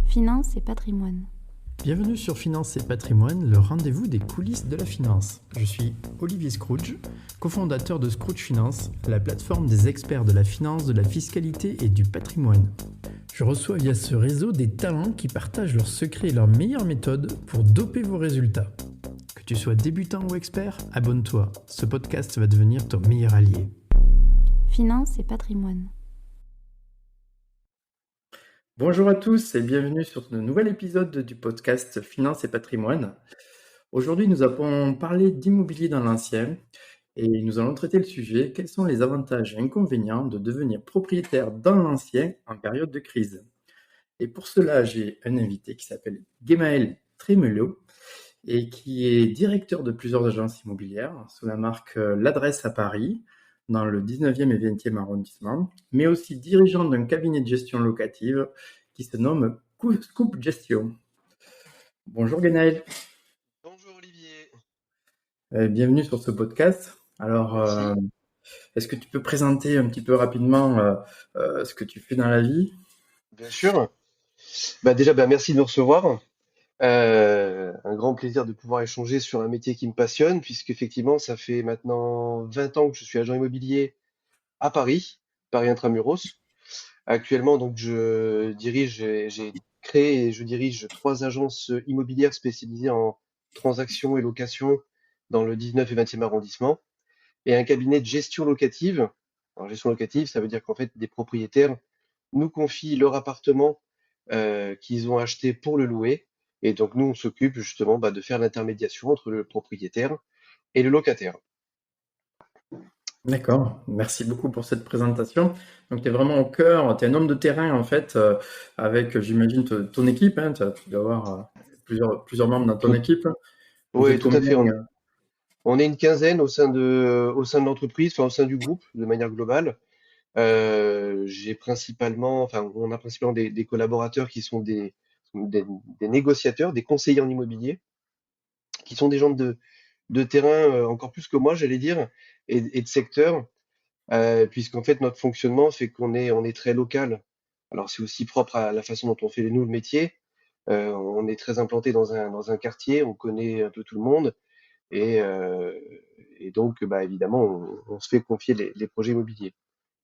Finance et patrimoine. Bienvenue sur Finance et Patrimoine, le rendez-vous des coulisses de la finance. Je suis Olivier Scrooge, cofondateur de Scrooge Finance, la plateforme des experts de la finance, de la fiscalité et du patrimoine. Je reçois via ce réseau des talents qui partagent leurs secrets et leurs meilleures méthodes pour doper vos résultats. Que tu sois débutant ou expert, abonne-toi. Ce podcast va devenir ton meilleur allié. Finance et patrimoine. Bonjour à tous et bienvenue sur ce nouvel épisode du podcast Finance et Patrimoine. Aujourd'hui, nous allons parler d'immobilier dans l'ancien et nous allons traiter le sujet: quels sont les avantages et inconvénients de devenir propriétaire dans l'ancien en période de crise. Et pour cela, j'ai un invité qui s'appelle Gemayel Trémelot et qui est directeur de plusieurs agences immobilières sous la marque L'Adresse à Paris, dans le 19e et 20e arrondissement, mais aussi dirigeant d'un cabinet de gestion locative qui se nomme Scoop Gestion. Bonjour Gemayel. Bonjour Olivier. Bienvenue sur ce podcast. Alors, Merci. est-ce que tu peux présenter un petit peu rapidement ce que tu fais dans la vie? Bien sûr. Déjà, merci de nous recevoir. Un grand plaisir de pouvoir échanger sur un métier qui me passionne, puisqu'effectivement, ça fait maintenant 20 ans que je suis agent immobilier à Paris, Paris Intramuros. Actuellement, donc, j'ai créé et je dirige 3 agences immobilières spécialisées en transactions et locations dans le 19 et 20e arrondissement, et un cabinet de gestion locative. Alors, gestion locative, ça veut dire qu'en fait, des propriétaires nous confient leur appartement qu'ils ont acheté pour le louer. Et donc nous, on s'occupe justement de faire l'intermédiation entre le propriétaire et le locataire. D'accord, merci beaucoup pour cette présentation. Donc, tu es vraiment au cœur, tu es un homme de terrain en fait, avec, j'imagine, ton équipe. Hein, tu dois avoir plusieurs membres dans ton Tout, équipe. Vous oui, êtes tout à combien? fait. On est une quinzaine au sein de l'entreprise, enfin au sein du groupe de manière globale. On a principalement des collaborateurs qui sont des négociateurs, des conseillers en immobilier, qui sont des gens de terrain encore plus que moi, j'allais dire, et de secteur. Puisqu'en fait notre fonctionnement fait qu'on est très local. Alors c'est aussi propre à la façon dont on fait nous le métier. On est très implanté dans un quartier, on connaît un peu tout le monde et, euh, et donc évidemment on se fait confier les projets immobiliers.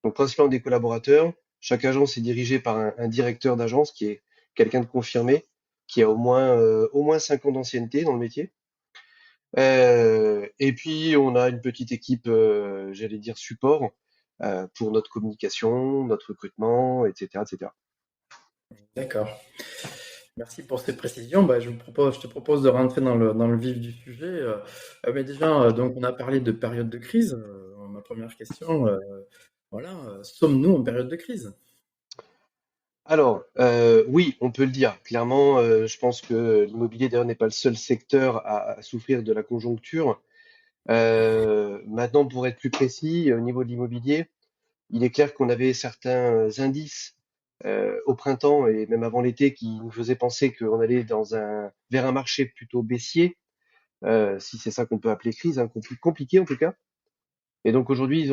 Donc principalement des collaborateurs. Chaque agence est dirigée par un directeur d'agence qui est quelqu'un de confirmé, qui a au moins 5 ans d'ancienneté dans le métier. Et puis on a une petite équipe, j'allais dire support, pour notre communication, notre recrutement, etc., etc. D'accord. Merci pour ces précisions. Je te propose de rentrer dans le vif du sujet. Déjà, donc on a parlé de période de crise. Ma première question, voilà, sommes-nous en période de crise? Alors, oui, on peut le dire. Clairement, je pense que l'immobilier d'ailleurs n'est pas le seul secteur à souffrir de la conjoncture. Maintenant, pour être plus précis, au niveau de l'immobilier, il est clair qu'on avait certains indices au printemps et même avant l'été qui nous faisaient penser qu'on allait vers un marché plutôt baissier, si c'est ça qu'on peut appeler crise, hein, compliqué en tout cas. Et donc aujourd'hui,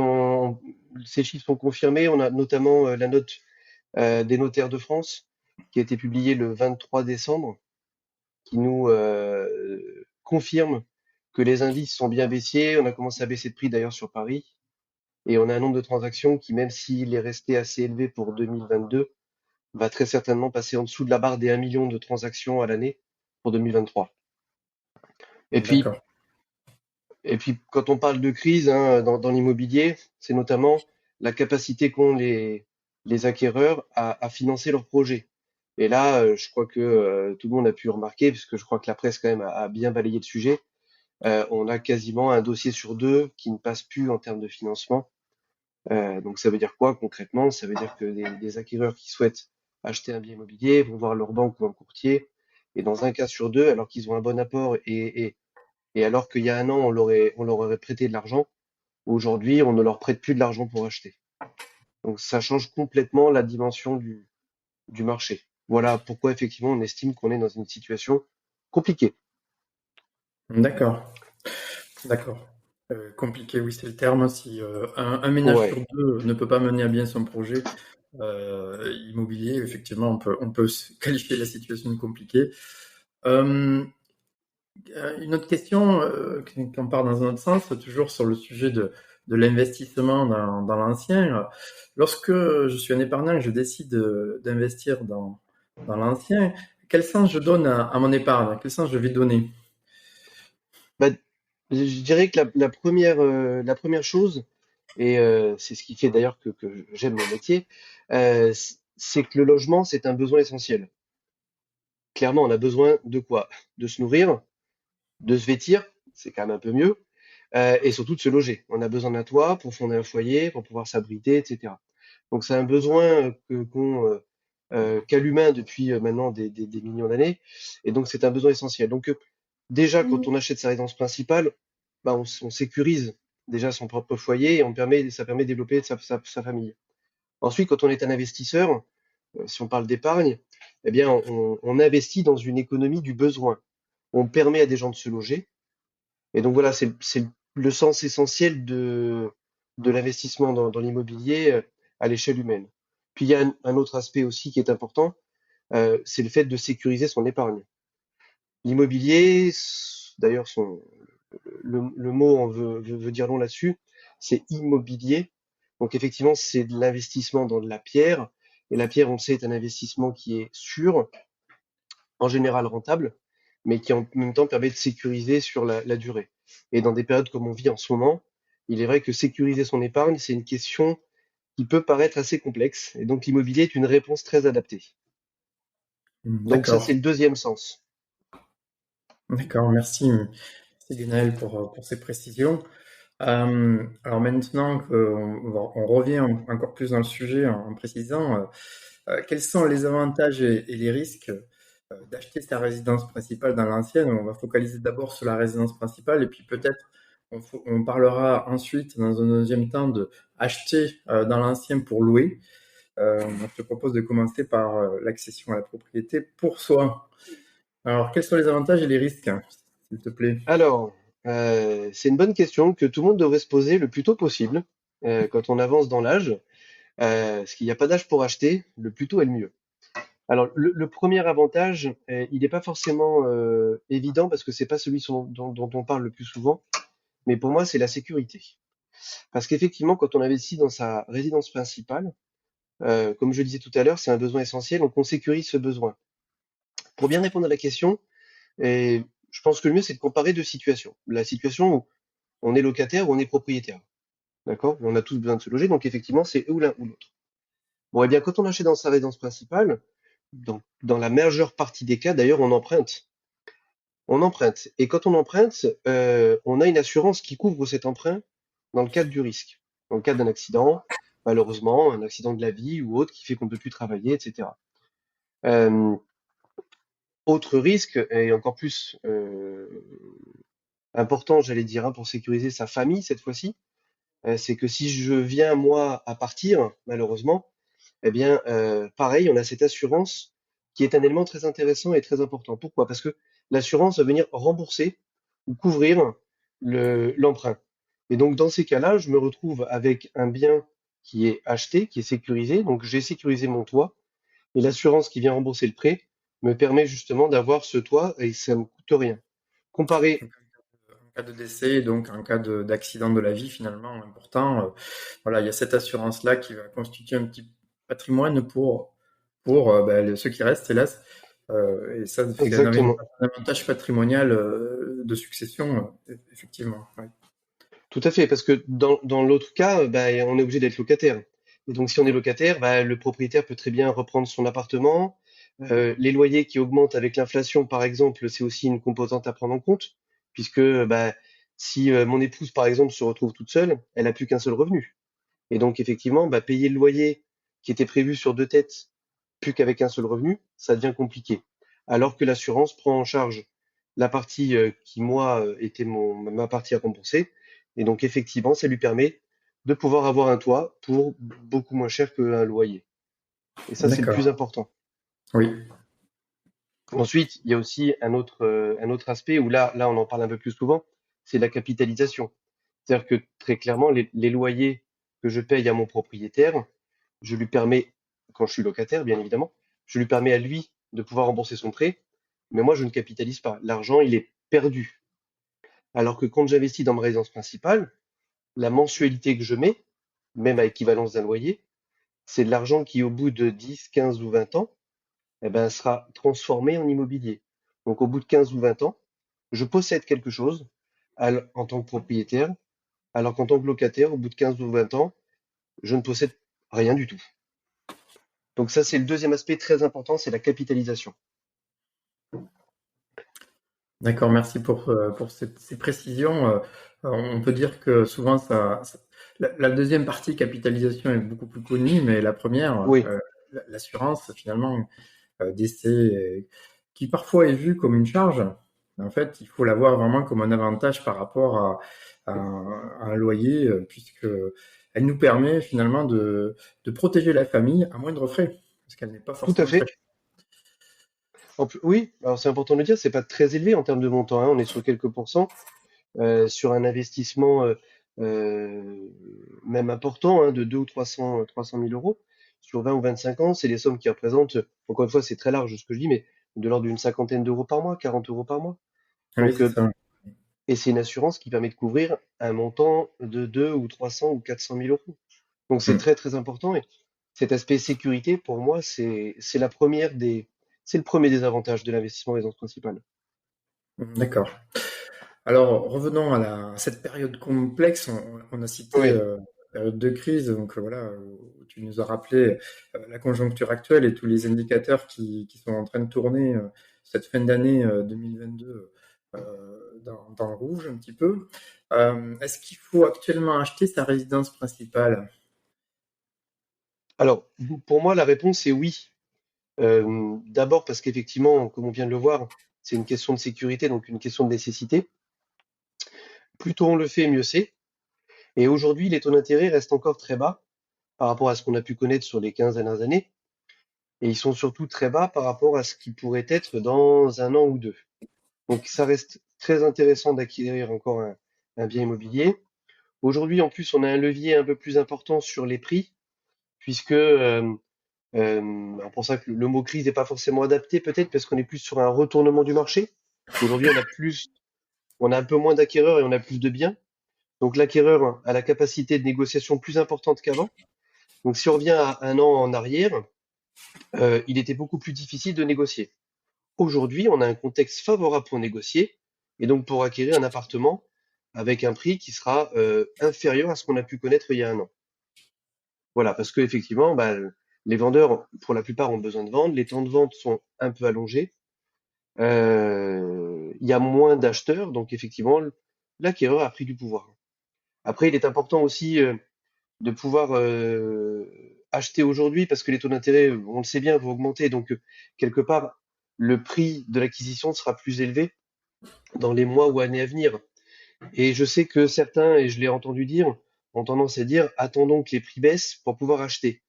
ces chiffres sont confirmés. On a notamment la note des notaires de France qui a été publiée le 23 décembre, qui nous confirme que les indices sont bien baissiers. On a commencé à baisser de prix d'ailleurs sur Paris. Et on a un nombre de transactions qui, même s'il est resté assez élevé pour 2022, va très certainement passer en dessous de la barre des 1 million de transactions à l'année pour 2023. Et puis, D'accord. et puis quand on parle de crise hein, dans l'immobilier, c'est notamment la capacité qu'ont les acquéreurs à financer leurs projets. Et là, je crois que tout le monde a pu remarquer, puisque je crois que la presse quand même a bien balayé le sujet, on a quasiment un dossier sur deux qui ne passe plus en termes de financement. Donc ça veut dire quoi concrètement? Ça veut dire que des acquéreurs qui souhaitent acheter un bien immobilier vont voir leur banque ou un courtier, et dans un cas sur deux, alors qu'ils ont un bon apport et alors qu'il y a un an on leur aurait prêté de l'argent, aujourd'hui on ne leur prête plus de l'argent pour acheter. Donc ça change complètement la dimension du marché. Voilà pourquoi effectivement on estime qu'on est dans une situation compliquée. D'accord. D'accord. Compliqué, oui, c'est le terme. Si un ménage Ouais, sur deux ne peut pas mener à bien son projet, immobilier, effectivement, on peut qualifier la situation de compliquée. Euh, une autre question qui en part dans un autre sens, toujours sur le sujet de l'investissement dans l'ancien. Lorsque je suis un épargnant et que je décide d'investir dans l'ancien, quel sens je donne à mon épargne? Quel sens je vais donner? Bah, je dirais que la première chose, et c'est ce qui fait d'ailleurs que j'aime mon métier, c'est que le logement, c'est un besoin essentiel. Clairement, on a besoin de quoi? De se nourrir, de se vêtir, c'est quand même un peu mieux, et surtout de se loger. On a besoin d'un toit pour fonder un foyer, pour pouvoir s'abriter, etc. Donc c'est un besoin qu'a l'humain depuis maintenant des millions d'années, et donc c'est un besoin essentiel. Donc déjà, quand on achète sa résidence principale, bah, on sécurise déjà son propre foyer et ça permet de développer sa famille. Ensuite, quand on est un investisseur, si on parle d'épargne, eh bien, on investit dans une économie du besoin. On permet à des gens de se loger. Et donc voilà, c'est le sens essentiel de l'investissement dans l'immobilier à l'échelle humaine. Puis il y a un autre aspect aussi qui est important, c'est le fait de sécuriser son épargne. L'immobilier, d'ailleurs, le mot veut dire long là-dessus, c'est immobilier. Donc effectivement, c'est de l'investissement dans de la pierre. Et la pierre, on le sait, est un investissement qui est sûr, en général rentable, mais qui en même temps permet de sécuriser sur la durée. Et dans des périodes comme on vit en ce moment, il est vrai que sécuriser son épargne, c'est une question qui peut paraître assez complexe. Et donc l'immobilier est une réponse très adaptée. Donc ça, c'est D'accord, le deuxième sens. d'accord, merci. Merci Gunaël pour ces précisions. Alors maintenant qu'on revient encore plus dans le sujet en précisant quels sont les avantages et les risques d'acheter sa résidence principale dans l'ancienne. On va focaliser d'abord sur la résidence principale et puis peut-être on parlera ensuite dans un deuxième temps de acheter dans l'ancien pour louer. Je te propose de commencer par l'accession à la propriété pour soi. Alors, quels sont les avantages et les risques, s'il te plaît? Alors, c'est une bonne question que tout le monde devrait se poser le plus tôt possible quand on avance dans l'âge, parce qu'il n'y a pas d'âge pour acheter, le plus tôt est le mieux. Alors, le premier avantage, il n'est pas forcément évident parce que c'est pas celui dont on parle le plus souvent, mais pour moi, c'est la sécurité. Parce qu'effectivement, quand on investit dans sa résidence principale, comme je le disais tout à l'heure, c'est un besoin essentiel, donc on sécurise ce besoin. Pour bien répondre à la question, et je pense que le mieux, c'est de comparer deux situations. La situation où on est locataire ou on est propriétaire. D'accord? On a tous besoin de se loger, donc effectivement, c'est ou l'un ou l'autre. Bon, eh bien, quand on achète dans sa résidence principale, dans la majeure partie des cas, d'ailleurs, on emprunte. On emprunte. Et quand on emprunte, on a une assurance qui couvre cet emprunt dans le cadre du risque. Dans le cadre d'un accident, malheureusement, un accident de la vie ou autre qui fait qu'on ne peut plus travailler, etc. Euh, Autre risque, et encore plus important, j'allais dire, hein, pour sécuriser sa famille cette fois-ci, c'est que si je viens, moi, à partir, malheureusement, eh bien, pareil, on a cette assurance qui est un élément très intéressant et très important. Pourquoi? Parce que l'assurance va venir rembourser ou couvrir l'emprunt. Et donc, dans ces cas-là, je me retrouve avec un bien qui est acheté, qui est sécurisé. Donc, j'ai sécurisé mon toit et l'assurance qui vient rembourser le prêt me permet justement d'avoir ce toit et ça me coûte rien. Comparé, En cas de décès, donc en cas d'accident de la vie finalement important, voilà, il y a cette assurance-là qui va constituer un petit patrimoine pour ceux qui restent, hélas. Et ça fait exactement, un avantage patrimonial de succession, effectivement. Ouais. tout à fait, parce que dans l'autre cas, bah, on est obligé d'être locataire. Et donc, si on est locataire, bah, le propriétaire peut très bien reprendre son appartement. Les loyers qui augmentent avec l'inflation, par exemple, c'est aussi une composante à prendre en compte, puisque bah, si mon épouse, par exemple, se retrouve toute seule, elle n'a plus qu'un seul revenu. Et donc, effectivement, bah, payer le loyer qui était prévu sur deux têtes, plus qu'avec un seul revenu, ça devient compliqué. Alors que l'assurance prend en charge la partie qui, moi, était ma partie à rembourser. Et donc, effectivement, ça lui permet de pouvoir avoir un toit pour beaucoup moins cher qu'un loyer. Et ça, c'est le plus D'accord. important. Oui. Ensuite, il y a aussi un autre aspect où là, on en parle un peu plus souvent, c'est la capitalisation. C'est-à-dire que très clairement, les loyers que je paye à mon propriétaire, je lui permets quand je suis locataire, bien évidemment. Je lui permets à lui de pouvoir rembourser son prêt, mais moi, je ne capitalise pas. L'argent, il est perdu. Alors que quand j'investis dans ma résidence principale, la mensualité que je mets, même à équivalence d'un loyer, c'est de l'argent qui, au bout de 10, 15 ou 20 ans, eh ben, sera transformé en immobilier. Donc, au bout de 15 ou 20 ans, je possède quelque chose en tant que propriétaire, alors qu'en tant que locataire, au bout de 15 ou 20 ans, je ne possède rien du tout. Donc ça, c'est le deuxième aspect très important, c'est la capitalisation. D'accord, merci pour ces précisions. On peut dire que souvent, la deuxième partie, capitalisation, est beaucoup plus connue, mais la première, Oui, l'assurance, finalement, décès, qui parfois est vue comme une charge. En fait, il faut la voir vraiment comme un avantage par rapport à un loyer, puisque elle nous permet finalement de protéger la famille à moindre frais, parce qu'elle n'est pas tout à forcément très fait. Oui, alors c'est important de le dire, c'est pas très élevé en termes de montant, hein, on est sur quelques pourcents, sur un investissement euh, même important, hein, de 2 ou 300 000 euros. Sur 20 ou 25 ans, c'est des sommes qui représentent, encore une fois, c'est très large ce que je dis, mais de l'ordre d'une cinquantaine d'euros par mois, 40 euros par mois. oui, Donc, c'est ça. et c'est une assurance qui permet de couvrir un montant de 2 ou 300 ou 400 000 euros. Donc c'est Mm. très très important. Et cet aspect sécurité, pour moi, c'est le premier des avantages de l'investissement en résidence principale. D'accord. Alors, revenons à cette période complexe. On a cité Oui, période de crise, donc voilà, où tu nous as rappelé la conjoncture actuelle et tous les indicateurs qui sont en train de tourner cette fin d'année 2022 dans le rouge un petit peu. Est-ce qu'il faut actuellement acheter sa résidence principale? alors pour moi, la réponse est oui. D'abord parce qu'effectivement, comme on vient de le voir, c'est une question de sécurité, donc une question de nécessité. Plus tôt on le fait, mieux c'est. Et aujourd'hui, les taux d'intérêt restent encore très bas par rapport à ce qu'on a pu connaître sur les 15 dernières années. Et ils sont surtout très bas par rapport à ce qui pourrait être dans un an ou deux. Donc ça reste très intéressant d'acquérir encore un bien immobilier. Aujourd'hui, en plus, on a un levier un peu plus important sur les prix, puisque alors pour ça que le mot crise n'est pas forcément adapté, peut-être parce qu'on est plus sur un retournement du marché. Aujourd'hui, on a un peu moins d'acquéreurs et on a plus de biens. Donc l'acquéreur a la capacité de négociation plus importante qu'avant. Donc si on revient à un an en arrière, il était beaucoup plus difficile de négocier. Aujourd'hui, on a un contexte favorable pour négocier et donc pour acquérir un appartement avec un prix qui sera inférieur à ce qu'on a pu connaître il y a un an. Voilà, parce que effectivement, bah, les vendeurs, pour la plupart, ont besoin de vendre, les temps de vente sont un peu allongés, il y a moins d'acheteurs, donc effectivement, l'acquéreur a pris du pouvoir. Après, il est important aussi de pouvoir acheter aujourd'hui, parce que les taux d'intérêt, on le sait bien, vont augmenter, donc quelque part, le prix de l'acquisition sera plus élevé dans les mois ou années à venir. Et je sais que certains, et je l'ai entendu dire, ont tendance à dire attendons que les prix baissent pour pouvoir acheter.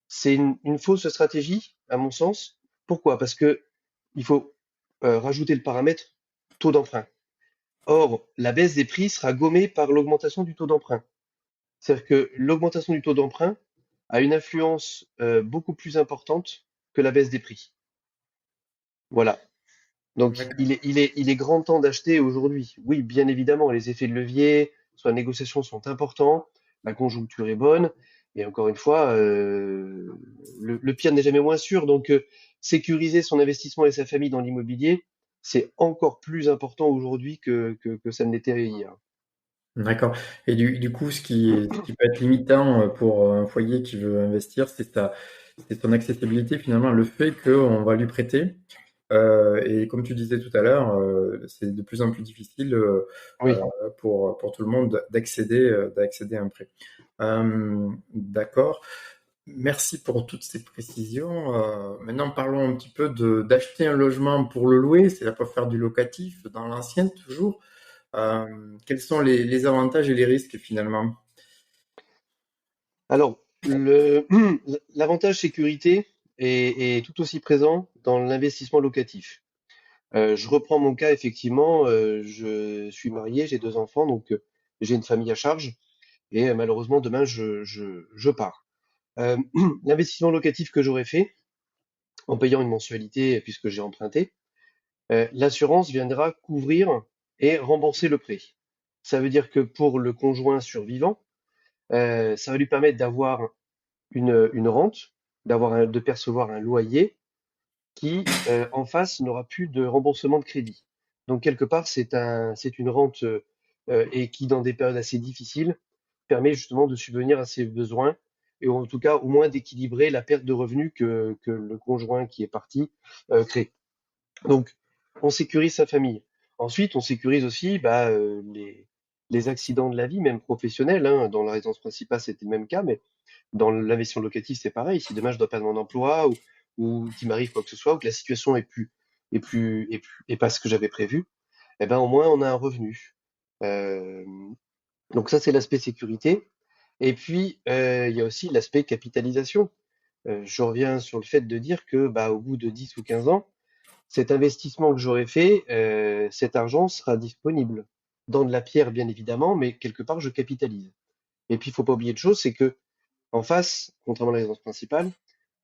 C'est une fausse stratégie, à mon sens. Pourquoi? Parce que il faut rajouter le paramètre taux d'emprunt. Or, la baisse des prix sera gommée par l'augmentation du taux d'emprunt. C'est-à-dire que l'augmentation du taux d'emprunt a une influence beaucoup plus importante que la baisse des prix. Voilà. Donc, D'accord. il est grand temps d'acheter aujourd'hui. Oui, bien évidemment, les effets de levier sur la négociation sont importants, la conjoncture est bonne, et encore une fois, le pire n'est jamais moins sûr. Donc, sécuriser son investissement et sa famille dans l'immobilier, c'est encore plus important aujourd'hui que ça ne l'était hier. D'accord. Et du coup, ce qui peut être limitant pour un foyer qui veut investir, c'est son accessibilité finalement, le fait qu'on va lui prêter. Et comme tu disais tout à l'heure, c'est de plus en plus difficile euh, Oui. pour tout le monde d'accéder à un prêt. D'accord. Merci pour toutes ces précisions. Maintenant, parlons un petit peu d'acheter un logement pour le louer, c'est à pas faire du locatif dans l'ancien toujours. Quels sont les avantages et les risques finalement? Alors, l'avantage sécurité est tout aussi présent dans l'investissement locatif. Je reprends mon cas, effectivement, je suis marié, j'ai deux enfants, donc j'ai une famille à charge, et malheureusement, demain, je pars. Euh, L'investissement locatif que j'aurais fait en payant une mensualité puisque j'ai emprunté, l'assurance viendra couvrir et rembourser le prêt. Ça veut dire que pour le conjoint survivant, ça va lui permettre d'avoir une rente, de percevoir un loyer qui, en face, n'aura plus de remboursement de crédit. Donc quelque part, c'est une rente et qui, dans des périodes assez difficiles, permet justement de subvenir à ses besoins et en tout cas au moins d'équilibrer la perte de revenus que le conjoint qui est parti crée. Donc on sécurise sa famille. Ensuite, on sécurise aussi les accidents de la vie, même professionnels, hein. Dans la résidence principale, c'était le même cas, mais dans l'investissement locatif, c'est pareil. Si demain je dois perdre mon emploi ou qu'il m'arrive quoi que ce soit, ou que la situation est pas ce que j'avais prévu, eh ben au moins on a un revenu. Euh, donc ça c'est l'aspect sécurité. Et puis il y a aussi l'aspect capitalisation. Je reviens sur le fait de dire que bah, au bout de 10 ou 15 ans, cet investissement que j'aurais fait, cet argent sera disponible dans de la pierre bien évidemment, mais quelque part je capitalise. Et puis il faut pas oublier de chose, c'est que en face, contrairement à la résidence principale,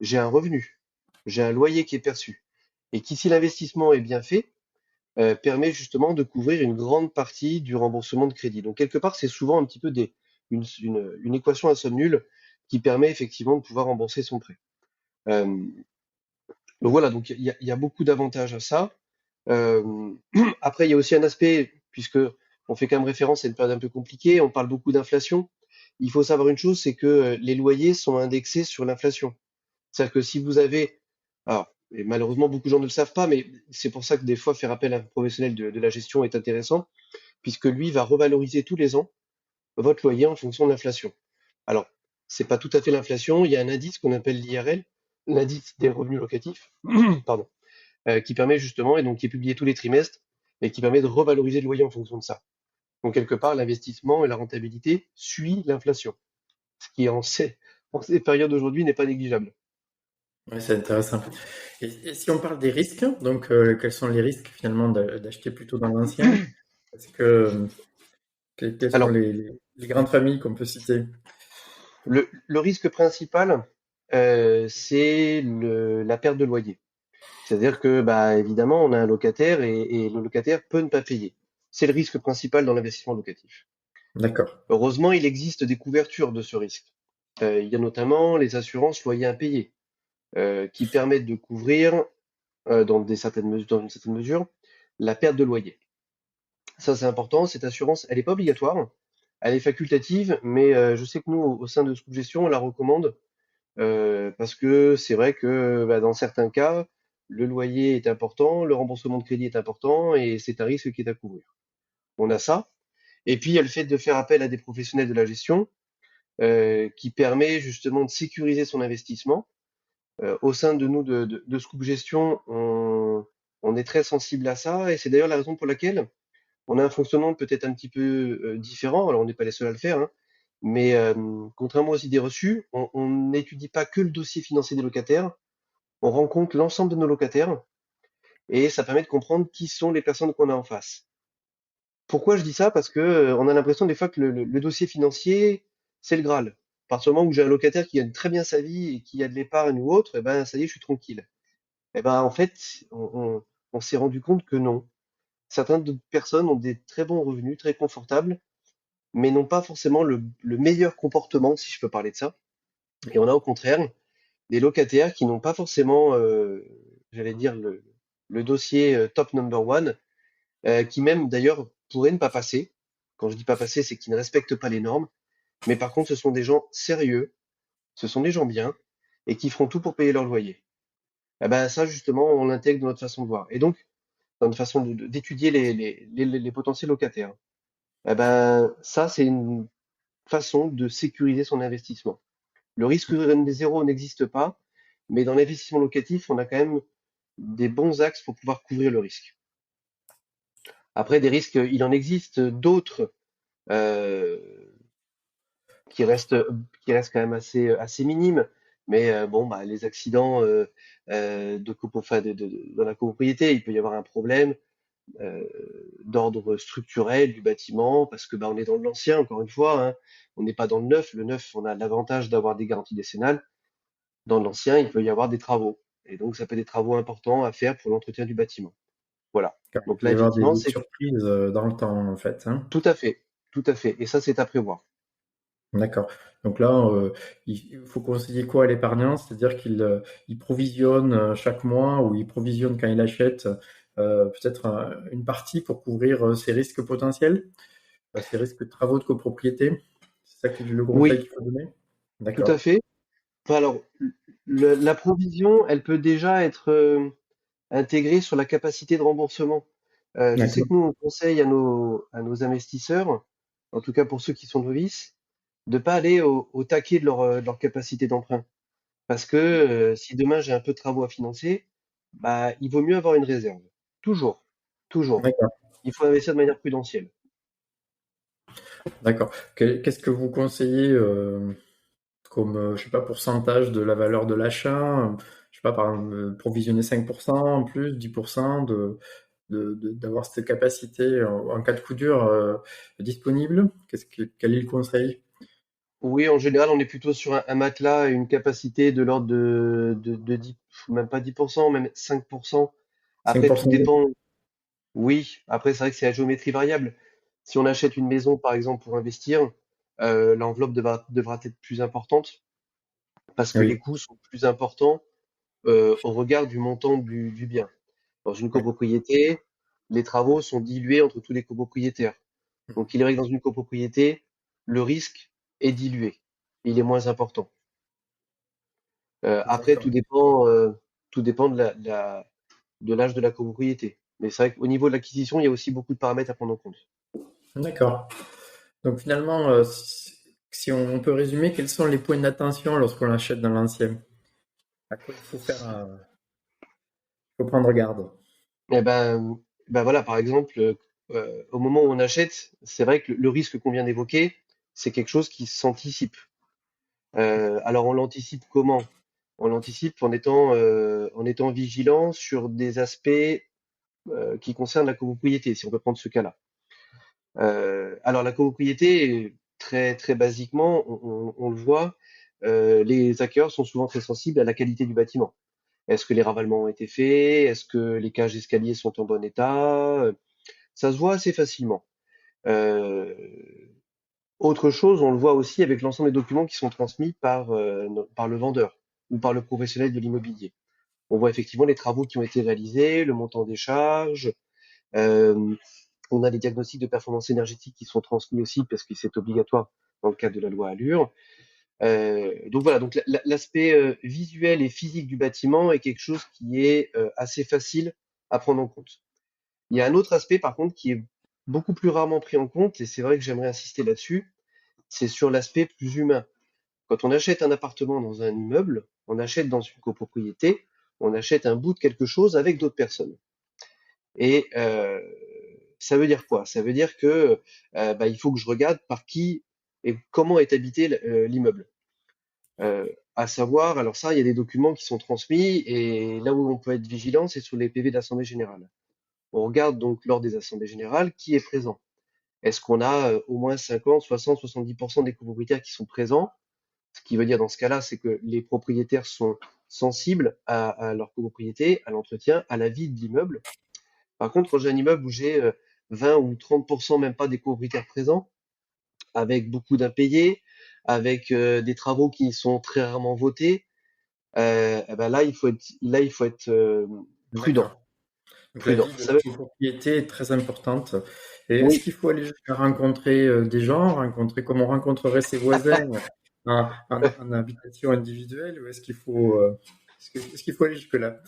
j'ai un revenu, j'ai un loyer qui est perçu. Et qui, si l'investissement est bien fait, permet justement de couvrir une grande partie du remboursement de crédit. Donc quelque part, c'est souvent un petit peu une équation à somme nulle qui permet effectivement de pouvoir rembourser son prêt. Euh, donc voilà, donc il y a beaucoup d'avantages à ça. Euh, Après, il y a aussi un aspect, puisque on fait quand même référence à une période un peu compliquée, on parle beaucoup d'inflation. Il faut savoir une chose, c'est que les loyers sont indexés sur l'inflation. C'est-à-dire que si vous avez, alors, et malheureusement beaucoup de gens ne le savent pas, mais c'est pour ça que des fois faire appel à un professionnel de la gestion est intéressant, puisque lui va revaloriser tous les ans votre loyer en fonction de l'inflation. Alors, c'est pas tout à fait l'inflation, il y a un indice qu'on appelle l'IRL, l'indice des revenus locatifs, pardon, qui permet justement, et donc qui est publié tous les trimestres, et qui permet de revaloriser le loyer en fonction de ça. Donc quelque part, l'investissement et la rentabilité suit l'inflation, ce qui en ces périodes aujourd'hui n'est pas négligeable. Ouais, c'est intéressant. Et si on parle des risques, donc quels sont les risques finalement d'acheter plutôt dans l'ancien? Est-ce que quelles sont Alors, les grandes familles qu'on peut citer? le risque principal, c'est la perte de loyer. C'est-à-dire que, bah, évidemment, on a un locataire et le locataire peut ne pas payer. C'est le risque principal dans l'investissement locatif. D'accord. Heureusement, il existe des couvertures de ce risque. Il y a notamment les assurances loyers impayés, qui permettent de couvrir, dans une certaine mesure, la perte de loyer. Ça, c'est important. Cette assurance, elle n'est pas obligatoire, elle est facultative, mais je sais que nous, au sein de Scoop Gestion, on la recommande parce que c'est vrai que bah, dans certains cas, le loyer est important, le remboursement de crédit est important et c'est un risque qui est à couvrir. On a ça. Et puis il y a le fait de faire appel à des professionnels de la gestion qui permet justement de sécuriser son investissement. Au sein de nous de Scoop Gestion, on est très sensible à ça et c'est d'ailleurs la raison pour laquelle on a un fonctionnement peut-être un petit peu différent. Alors on n'est pas les seuls à le faire, hein, mais contrairement aux idées reçues, on n'étudie pas que le dossier financier des locataires, on rencontre l'ensemble de nos locataires et ça permet de comprendre qui sont les personnes qu'on a en face. Pourquoi je dis ça? Parce que on a l'impression des fois que le dossier financier, c'est le Graal. À partir du moment où j'ai un locataire qui gagne très bien sa vie et qui a de l'épargne ou autre, eh ben ça y est, je suis tranquille. Eh ben en fait, on s'est rendu compte que non. Certaines personnes ont des très bons revenus, très confortables, mais n'ont pas forcément le meilleur comportement, si je peux parler de ça. Et on a au contraire des locataires qui n'ont pas forcément, j'allais dire, le dossier top number one, qui même d'ailleurs pourraient ne pas passer. Quand je dis pas passer, c'est qu'ils ne respectent pas les normes. Mais par contre, ce sont des gens sérieux, ce sont des gens bien, et qui feront tout pour payer leur loyer. Eh ben ça, justement, on l'intègre dans notre façon de voir. Et donc, dans notre façon d'étudier les potentiels locataires. Eh ben ça, c'est une façon de sécuriser son investissement. Le risque zéro n'existe pas, mais dans l'investissement locatif, on a quand même des bons axes pour pouvoir couvrir le risque. Après, des risques, il en existe d'autres euh, qui restent, qui restent quand même assez minimes. Mais bon, bah, les accidents enfin, dans la copropriété, il peut y avoir un problème. euh, d'ordre structurel du bâtiment, parce que on est dans l'ancien, encore une fois, hein, on n'est pas dans le neuf. Le neuf, on a l'avantage d'avoir des garanties décennales. Dans l'ancien, il peut y avoir des travaux. Et donc, ça peut être des travaux importants à faire pour l'entretien du bâtiment. Voilà. Car il Donc peut là, y avoir effectivement, des c'est surprises dans le temps, en fait, hein. tout à fait, tout à fait. Et ça, c'est à prévoir. D'accord. Donc là, il faut conseiller quoi à l'épargnant? C'est-à-dire il provisionne chaque mois ou il provisionne quand il achète peut-être une partie pour couvrir ses risques potentiels, ses risques de travaux de copropriété. C'est ça qui est le conseil Oui, qu'il faut donner? tout à D'accord. fait. Enfin, alors, la provision, elle peut déjà être intégrée sur la capacité de remboursement. Je sais D'accord. que nous, on conseille à nos investisseurs, en tout cas pour ceux qui sont novices, de pas aller au taquet de leur capacité d'emprunt. Parce que si demain j'ai un peu de travaux à financer, il vaut mieux avoir une réserve. Toujours, toujours. D'accord. Il faut investir de manière prudentielle. D'accord. Qu'est-ce que vous conseillez comme, je sais pas, pourcentage de la valeur de l'achat? Je sais pas, par exemple, provisionner 5% en plus, 10% d'avoir cette capacité en cas de coup dur disponible? Quel est le conseil? Oui, en général, on est plutôt sur un matelas et une capacité de l'ordre de 10, même pas 10%, même 5%. Après, tout 5% net? dépend. Oui, après, c'est vrai que c'est la géométrie variable. Si on achète une maison, par exemple, pour investir, l'enveloppe devra être plus importante parce que les Oui, coûts sont plus importants au regard du montant du bien. Dans une oui, copropriété, les travaux sont dilués entre tous les copropriétaires. Donc, il est vrai que dans une copropriété, le risque est dilué. Il est moins important. Après, d'accord. tout dépend de l'âge de la copropriété. Mais c'est vrai qu'au niveau de l'acquisition, il y a aussi beaucoup de paramètres à prendre en compte. D'accord. Donc finalement, si on peut résumer, quels sont les points d'attention lorsqu'on achète dans l'ancien? À quoi il faut faire, il faut prendre garde. Eh ben voilà, par exemple, au moment où on achète, c'est vrai que le risque qu'on vient d'évoquer, c'est quelque chose qui s'anticipe. Alors on l'anticipe comment? On l'anticipe en étant vigilant sur des aspects qui concernent la copropriété, si on peut prendre ce cas-là. Alors la copropriété, très très basiquement, on le voit, les acquéreurs sont souvent très sensibles à la qualité du bâtiment. Est-ce que les ravalements ont été faits? Est-ce que les cages d'escalier sont en bon état? Ça se voit assez facilement. Euh, Autre chose, on le voit aussi avec l'ensemble des documents qui sont transmis par le vendeur ou par le professionnel de l'immobilier. On voit effectivement les travaux qui ont été réalisés, le montant des charges. euh, on a les diagnostics de performance énergétique qui sont transmis aussi parce que c'est obligatoire dans le cadre de la loi Allure. Donc voilà, donc l'aspect visuel et physique du bâtiment est quelque chose qui est assez facile à prendre en compte. Il y a un autre aspect par contre qui est beaucoup plus rarement pris en compte, et c'est vrai que j'aimerais insister là-dessus, c'est sur l'aspect plus humain. Quand on achète un appartement dans un immeuble, on achète dans une copropriété, on achète un bout de quelque chose avec d'autres personnes. Et ça veut dire quoi? Ça veut dire que il faut que je regarde par qui et comment est habité l'immeuble. À savoir, alors ça, il y a des documents qui sont transmis, et là où on peut être vigilant, c'est sur les PV d'Assemblée générale. On regarde donc lors des assemblées générales qui est présent. Est-ce qu'on a au moins 50, 60, 70% des copropriétaires qui sont présents? Ce qui veut dire dans ce cas-là, c'est que les propriétaires sont sensibles à leur copropriété, à l'entretien, à la vie de l'immeuble. Par contre, quand j'ai un immeuble où j'ai 20 ou 30%, même pas des copropriétaires présents, avec beaucoup d'impayés, avec des travaux qui sont très rarement votés, là, il faut être prudent. D'accord. Donc la Prudent. vie de la copropriété est très importante. Et est-ce Oui. qu'il faut aller jusqu'à rencontrer des gens, rencontrer comme on rencontrerait ses voisins en habitation individuelle, ou est-ce qu'il faut, est-ce qu'il faut aller jusque-là?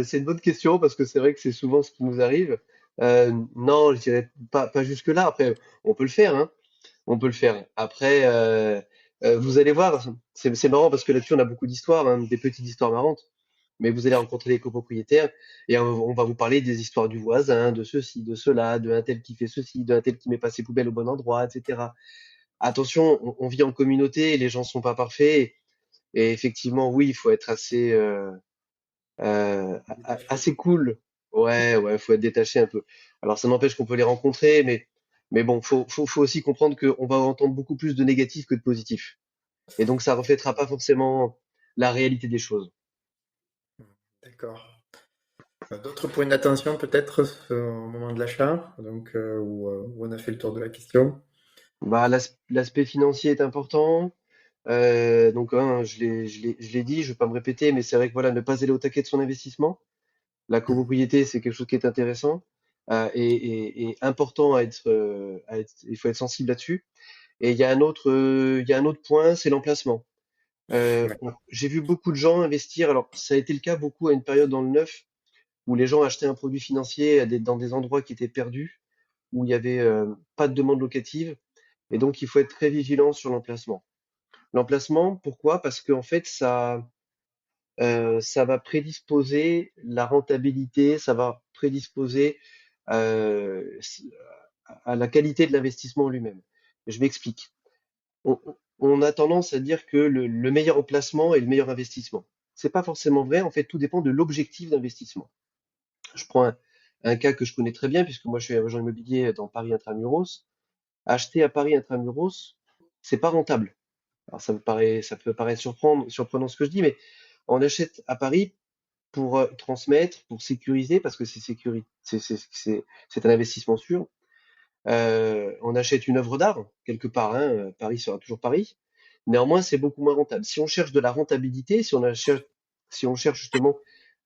C'est une bonne question parce que c'est vrai que c'est souvent ce qui nous arrive. Non, je dirais pas jusque-là. Après, on peut le faire, hein. On peut le faire. Après, vous allez voir, c'est marrant parce que là-dessus, on a beaucoup d'histoires, hein, des petites histoires marrantes. Mais vous allez rencontrer les copropriétaires et on va vous parler des histoires du voisin, de ceci, de cela, de un tel qui fait ceci, d'un tel qui met pas ses poubelles au bon endroit, etc. Attention, on vit en communauté, les gens sont pas parfaits. Et effectivement, oui, il faut être assez Détaché. cool. Ouais, ouais, faut être détaché un peu. Alors ça n'empêche qu'on peut les rencontrer, mais bon, faut aussi comprendre qu'on va entendre beaucoup plus de négatifs que de positifs. Et donc ça reflètera pas forcément la réalité des choses. D'accord. D'autres points d'attention peut-être au moment de l'achat, donc où on a fait le tour de la question. Bah, l'aspect financier est important. Donc, hein, je l'ai dit, je vais pas me répéter, mais c'est vrai que voilà, ne pas aller au taquet de son investissement. La copropriété, c'est quelque chose qui est intéressant et important il faut être sensible là-dessus. Et il y a un autre point, c'est l'emplacement. D'accord. J'ai vu beaucoup de gens investir. Alors, ça a été le cas beaucoup à une période dans le neuf où les gens achetaient un produit financier dans des endroits qui étaient perdus, où il y avait pas de demande locative. Et donc, il faut être très vigilant sur l'emplacement. L'emplacement, pourquoi? Parce qu'en fait, ça va prédisposer la rentabilité, ça va prédisposer euh, à la qualité de l'investissement lui-même. Je m'explique. On a tendance à dire que le meilleur emplacement est le meilleur investissement. C'est pas forcément vrai. En fait, tout dépend de l'objectif d'investissement. Je prends un cas que je connais très bien, puisque moi je suis agent immobilier dans Paris Intramuros. Acheter à Paris Intramuros, c'est pas rentable. Alors ça peut paraître surprenant ce que je dis, mais on achète à Paris pour transmettre, pour sécuriser, parce que c'est un investissement sûr. On achète une œuvre d'art quelque part, hein, Paris sera toujours Paris. Néanmoins, c'est beaucoup moins rentable. Si on cherche de la rentabilité, si on cherche justement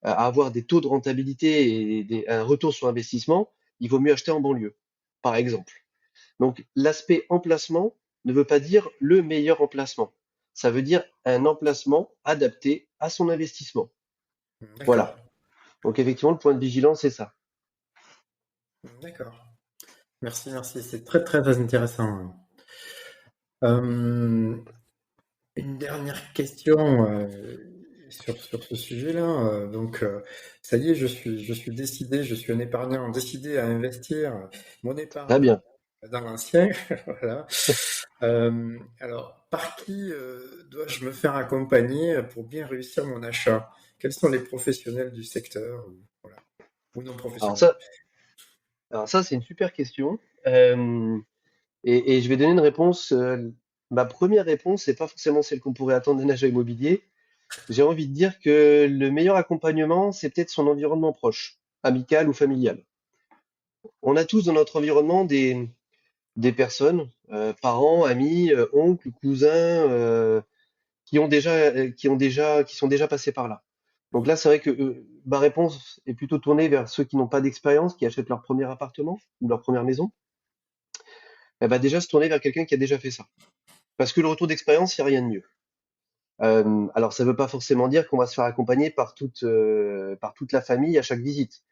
à avoir des taux de rentabilité et un retour sur investissement, il vaut mieux acheter en banlieue, par exemple. Donc, l'aspect emplacement ne veut pas dire le meilleur emplacement. Ça veut dire un emplacement adapté à son investissement. D'accord. Voilà. Donc, effectivement, le point de vigilance, c'est ça. D'accord. Merci, merci. C'est très, très, très intéressant. Euh, une dernière question sur ce sujet-là. Ça y est, je suis décidé, je suis un épargnant décidé à investir mon Très épargne bien. dans l'ancien. Voilà. Alors, par qui dois-je me faire accompagner pour bien réussir mon achat? Quels sont les professionnels du secteur voilà, ou non Alors professionnels? ça, alors ça, c'est une super question. Et je vais donner une réponse. Ma première réponse, c'est pas forcément celle qu'on pourrait attendre d'un agent immobilier. J'ai envie de dire que le meilleur accompagnement, c'est peut-être son environnement proche, amical ou familial. On a tous dans notre environnement des personnes, parents, amis, oncles, cousins, qui sont déjà passés par là. Donc là, c'est vrai que ma réponse est plutôt tournée vers ceux qui n'ont pas d'expérience, qui achètent leur premier appartement ou leur première maison. Elle va déjà se tourner vers quelqu'un qui a déjà fait ça. Parce que le retour d'expérience, il n'y a rien de mieux. Alors, ça ne veut pas forcément dire qu'on va se faire accompagner par toute la famille à chaque visite.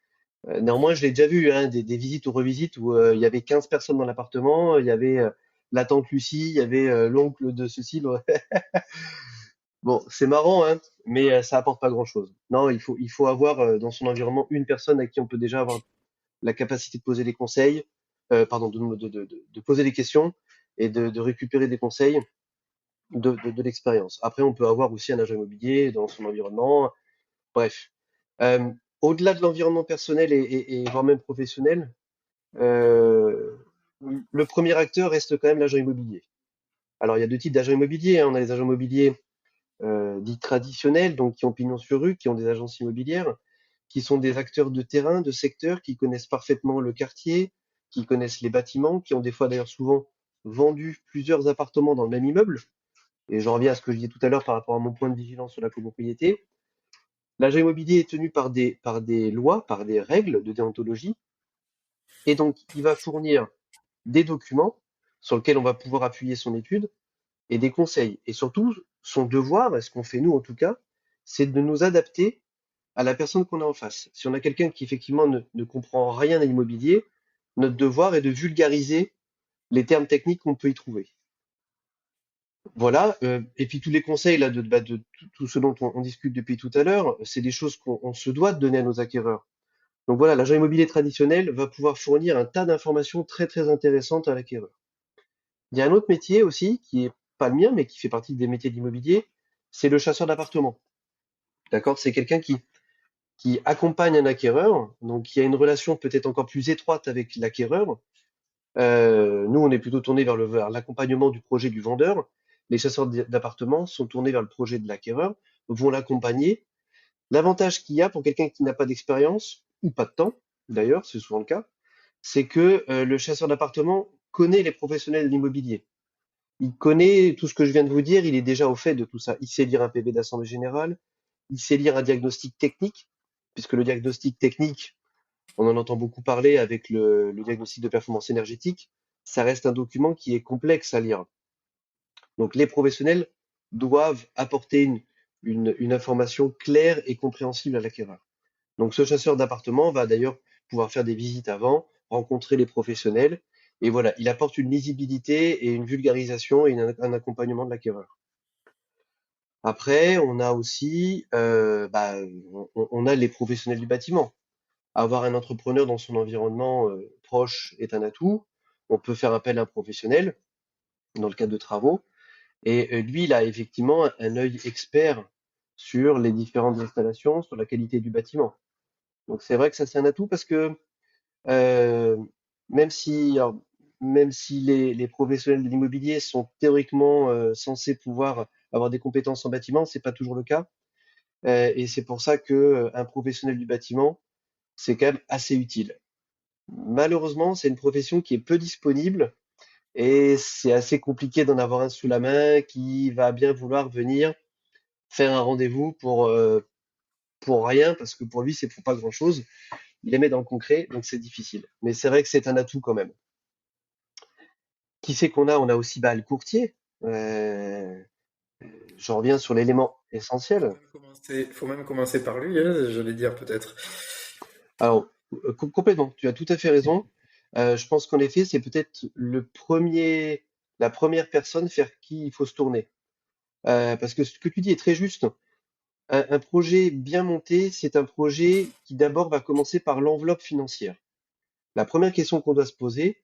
Néanmoins, je l'ai déjà vu, hein, des visites ou revisites où il y avait 15 personnes dans l'appartement, il y avait la tante Lucie, il y avait l'oncle de ceci. Bon, c'est marrant, hein, mais ça apporte pas grand-chose. Non, il faut avoir dans son environnement une personne à qui on peut déjà avoir la capacité de poser des conseils, pardon, de poser des questions et de récupérer des conseils de l'expérience. Après, on peut avoir aussi un agent immobilier dans son environnement. Bref. Euh, Au-delà de l'environnement personnel et voire même professionnel, euh, le premier acteur reste quand même l'agent immobilier. Alors, il y a deux types d'agents immobiliers, hein. On a les agents immobiliers dits traditionnels, donc qui ont pignon sur rue, qui ont des agences immobilières, qui sont des acteurs de terrain, de secteur, qui connaissent parfaitement le quartier, qui connaissent les bâtiments, qui ont des fois d'ailleurs souvent vendu plusieurs appartements dans le même immeuble. Et j'en reviens à ce que je disais tout à l'heure par rapport à mon point de vigilance sur la copropriété. L'agent immobilier est tenu par des lois, par des règles de déontologie, et donc il va fournir des documents sur lesquels on va pouvoir appuyer son étude et des conseils. Et surtout, son devoir, et ce qu'on fait nous en tout cas, c'est de nous adapter à la personne qu'on a en face. Si on a quelqu'un qui effectivement ne comprend rien à l'immobilier, notre devoir est de vulgariser les termes techniques qu'on peut y trouver. Voilà, et puis tous les conseils là de tout ce dont on discute depuis tout à l'heure, c'est des choses qu'on se doit de donner à nos acquéreurs. Donc voilà, l'agent immobilier traditionnel va pouvoir fournir un tas d'informations très très intéressantes à l'acquéreur. Il y a un autre métier aussi qui est pas le mien, mais qui fait partie des métiers d'immobilier, c'est le chasseur d'appartements. D'accord? C'est quelqu'un qui qui accompagne un acquéreur, donc qui a une relation peut-être encore plus étroite avec l'acquéreur. Nous, on est plutôt tourné vers l'accompagnement du projet du vendeur. Les chasseurs d'appartements sont tournés vers le projet de l'acquéreur, vont l'accompagner. L'avantage qu'il y a pour quelqu'un qui n'a pas d'expérience, ou pas de temps, d'ailleurs, c'est souvent le cas, c'est que le chasseur d'appartement connaît les professionnels de l'immobilier. Il connaît tout ce que je viens de vous dire, il est déjà au fait de tout ça. Il sait lire un PV d'assemblée générale, il sait lire un diagnostic technique, puisque le diagnostic technique, on en entend beaucoup parler avec le diagnostic de performance énergétique, ça reste un document qui est complexe à lire. Donc les professionnels doivent apporter une information claire et compréhensible à l'acquéreur. Donc ce chasseur d'appartement va d'ailleurs pouvoir faire des visites avant, rencontrer les professionnels, et voilà, il apporte une lisibilité et une vulgarisation et un accompagnement de l'acquéreur. Après, on a aussi, on a les professionnels du bâtiment. Avoir un entrepreneur dans son environnement proche est un atout. On peut faire appel à un professionnel dans le cadre de travaux. Et lui, il a effectivement un œil expert sur les différentes installations, sur la qualité du bâtiment. Donc c'est vrai que ça c'est un atout parce que euh, même si, alors, même si les professionnels de l'immobilier sont théoriquement censés pouvoir avoir des compétences en bâtiment, c'est pas toujours le cas. Et c'est pour ça que un professionnel du bâtiment, c'est quand même assez utile. Malheureusement, c'est une profession qui est peu disponible et c'est assez compliqué d'en avoir un sous la main qui va bien vouloir venir faire un rendez-vous pour rien, parce que pour lui, c'est pour pas grand-chose. Il les met dans le concret, donc c'est difficile. Mais c'est vrai que c'est un atout quand même. Qui c'est qu'on a? On a aussi le courtier. Euh, je reviens sur l'élément essentiel. Faut même commencer par lui, hein, j'allais dire peut-être. Alors, complètement, tu as tout à fait raison. Je pense qu'en effet, c'est peut-être la première personne vers qui il faut se tourner. Parce que ce que tu dis est très juste. Un projet bien monté, c'est un projet qui d'abord va commencer par l'enveloppe financière. La première question qu'on doit se poser,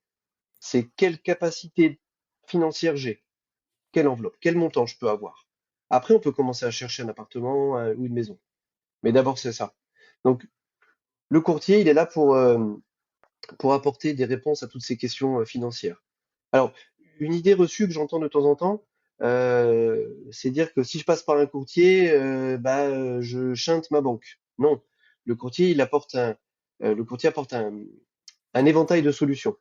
c'est quelle capacité financière j'ai? Quelle enveloppe? Quel montant je peux avoir? Après, on peut commencer à chercher un appartement ou une maison. Mais d'abord, c'est ça. Donc, le courtier, il est là pour apporter des réponses à toutes ces questions financières. Alors, une idée reçue que j'entends de temps en temps, c'est dire que si je passe par un courtier, je chinte ma banque. Non, le courtier apporte un éventail de solutions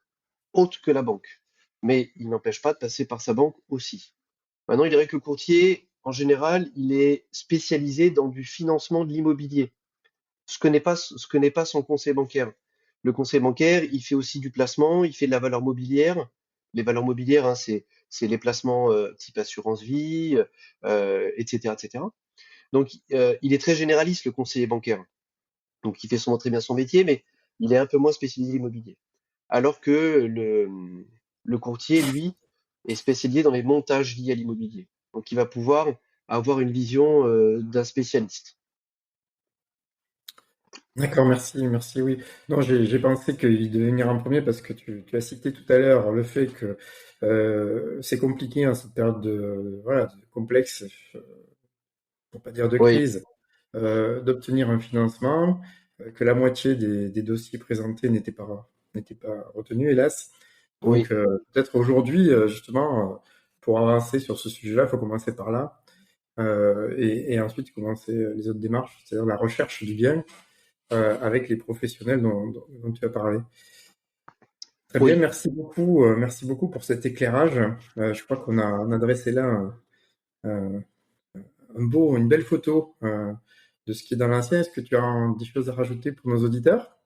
autres que la banque, mais il n'empêche pas de passer par sa banque aussi. Maintenant, il dirait que le courtier, en général, il est spécialisé dans du financement de l'immobilier, ce que n'est pas son conseil bancaire. Le conseil bancaire, il fait aussi du placement, il fait de la valeur mobilière. Les valeurs mobilières, hein, c'est les placements type assurance vie, etc., etc. Donc, il est très généraliste, le conseiller bancaire. Donc, il fait très bien son métier, mais il est un peu moins spécialisé immobilier. Alors que le courtier, lui, est spécialisé dans les montages liés à l'immobilier. Donc, il va pouvoir avoir une vision d'un spécialiste. D'accord, merci, merci, oui. Non, j'ai pensé qu'il devait venir en premier parce que tu as cité tout à l'heure le fait que c'est compliqué en cette période voilà, de complexe, pour pas dire de Oui, crise, d'obtenir un financement, que la moitié des dossiers présentés n'étaient pas retenus, hélas. Donc, oui, peut-être aujourd'hui, justement, pour avancer sur ce sujet-là, il faut commencer par là, et ensuite commencer les autres démarches, c'est-à-dire la recherche du bien avec les professionnels dont tu as parlé. Très bien, oui. merci beaucoup pour cet éclairage. Je crois on a dressé là un, une belle photo de ce qui est dans l'ancien. Est-ce que tu as des choses à rajouter pour nos auditeurs?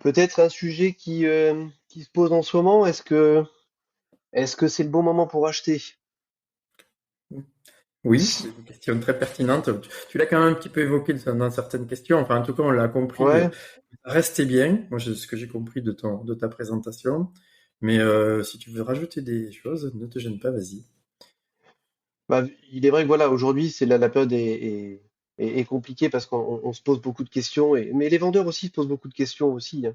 Peut-être un sujet qui se pose en ce moment. Est-ce que c'est le bon moment pour acheter? Oui, c'est une question très pertinente. Tu l'as quand même un petit peu évoqué dans certaines questions. Enfin, en tout cas, on l'a compris. Ouais. Restez bien. Moi, c'est ce que j'ai compris de ta présentation. Mais si tu veux rajouter des choses, ne te gêne pas, vas-y. Bah, il est vrai que voilà, aujourd'hui, c'est la période est compliquée parce qu'on se pose beaucoup de questions. Mais les vendeurs aussi se posent beaucoup de questions aussi, hein.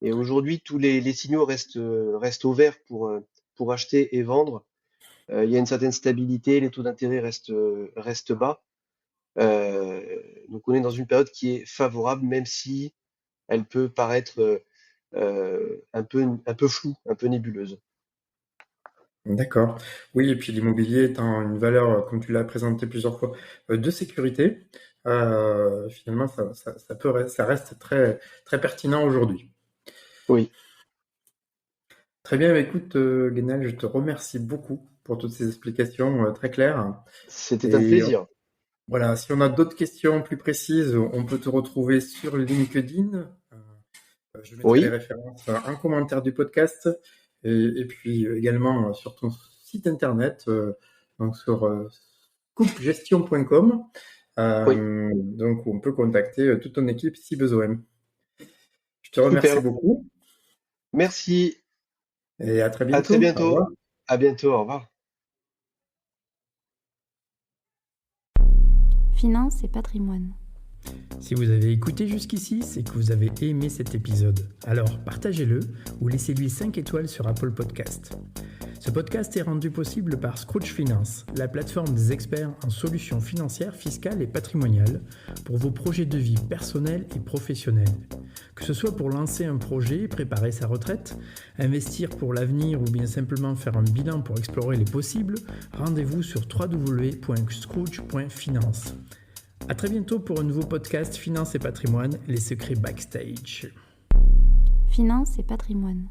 Et aujourd'hui, tous les signaux restent au vert pour acheter et vendre. Il y a une certaine stabilité, les taux d'intérêt restent bas. Donc on est dans une période qui est favorable, même si elle peut paraître un peu floue, un peu nébuleuse. D'accord. Oui, et puis l'immobilier étant une valeur, comme tu l'as présenté plusieurs fois, de sécurité, finalement, ça reste très, très pertinent aujourd'hui. Oui, Très bien, écoute, Guénel, je te remercie beaucoup pour toutes ces explications très claires. c'était un Et plaisir. voilà, si on a d'autres questions plus précises, on peut te retrouver sur LinkedIn. Je mettrai les Oui, références en commentaire du podcast et puis également sur ton site internet, donc sur scoopgestion.com. oui, Donc on peut contacter toute ton équipe si besoin. Je te remercie super. beaucoup Merci. et à très À très bientôt. Au bientôt. revoir. À bientôt. Au revoir. Finance et patrimoine. Si vous avez écouté jusqu'ici, c'est que vous avez aimé cet épisode. Alors partagez-le ou laissez-lui 5 étoiles sur Apple Podcast. Ce podcast est rendu possible par Scrooge Finance, la plateforme des experts en solutions financières, fiscales et patrimoniales pour vos projets de vie personnels et professionnels. Que ce soit pour lancer un projet, préparer sa retraite, investir pour l'avenir ou bien simplement faire un bilan pour explorer les possibles, rendez-vous sur www.scrooge.finance. A très bientôt pour un nouveau podcast Finance et patrimoine, les secrets backstage. Finance et patrimoine.